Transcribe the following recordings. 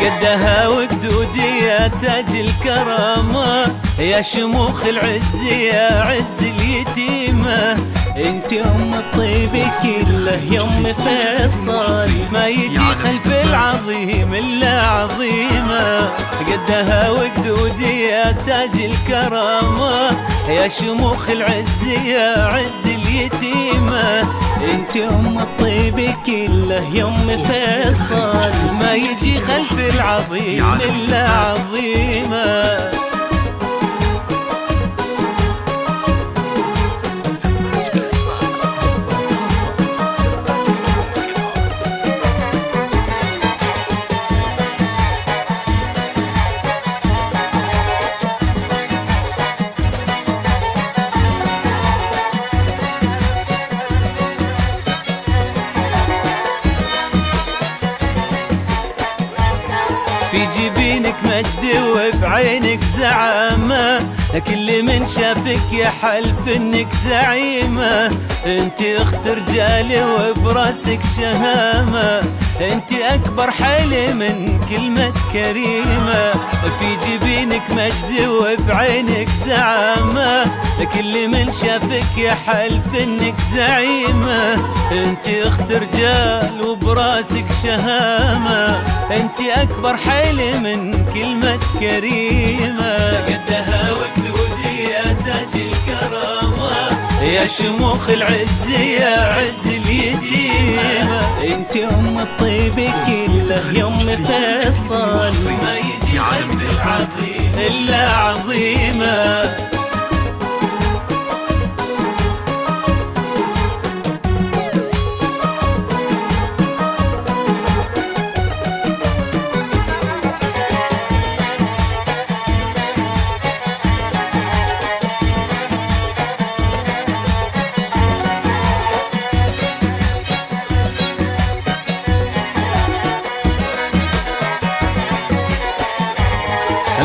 قدها وقدودي يا تاج الكرامة، يا شموخ العز يا عز اليتيمة. انت ام الطيب كله يا ام فيصل، ما يجي خلف العظيم الا عظيمة. قدها وقدودي يا تاج الكرامة، يا شموخ العز يا عز اليتيمة. انت ام الطيب كله يا ام فيصل، ما يجي خلف العظيم الا عظيمة. في جبينك مجد وبعينك زعامة، كل من شافك يحلف انك زعيمة. انت اخت رجالي وبراسك شهامة، انت اكبر حيل من كلمة كريمة. في جبينك مجد وبعينك زعامة، كل من شافك يحلف انك زعيمة. انت اخت رجال وبراسك شهامة، انت اكبر حيل من كلمة كريمة. قدها وقدودي يا تاج الكرامة، يا شموخ العز يا عز اليتيمة. انت ام الطيب كله يا ام فيصل، ما يجي خلف العظيم الا عظيمة.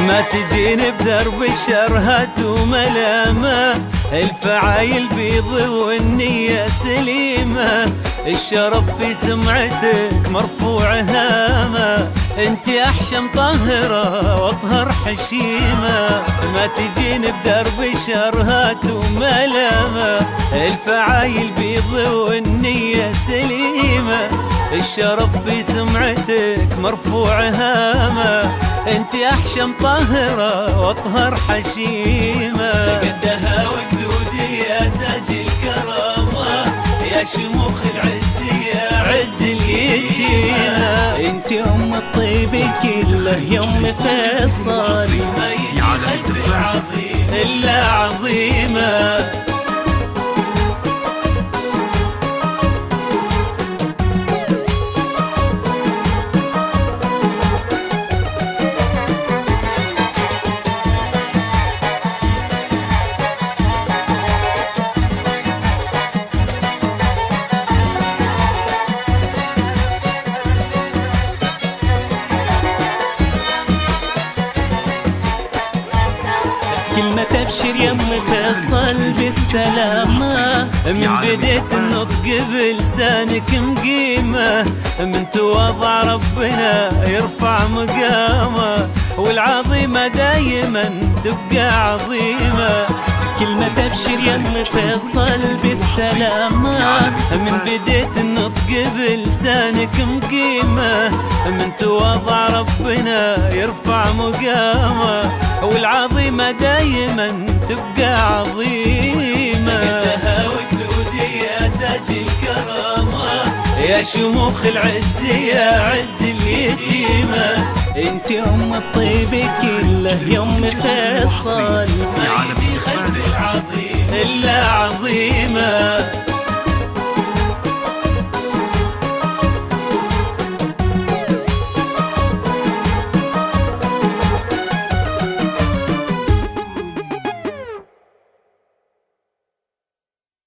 ما تجيني بدرب الشرهات وملامة، الفعايل بيض والنية سليمة. الشرف في سمعتك مرفوع هامة، انت احشم طاهرة واطهر حشيمة. ما تجيني بدرب الشرهات وملامة، الفعايل بيض والنية سليمة. الشرف في سمعتك مرفوع هامة، انت احشم طاهرة واطهر حشيمة. قدها وقدودي يا تاج الكرامة، يا شموخ العز يا عز اليتيمة. انت ام الطيب كله يا ام فيصل، ما يجي خلف العظيم الا عظيمة. كلمة ابشر يا ام فيصل بالسلامة، من بديت النطق بلسانك مقيمة. من تواضع ربنا يرفع مقامه، والعظيمة دايما تبقى عظيمة. كلمة ابشر يا ام فيصل بالسلامة، من بديت النطق بلسانك مقيمة. من تواضع ربنا يرفع مقامه، والعظيمة دايما تبقى عظيمة. قدها وقدودي يا تاج الكرامة، يا شموخ العز يا عز اليتيمة. انت ام الطيب كله يا ام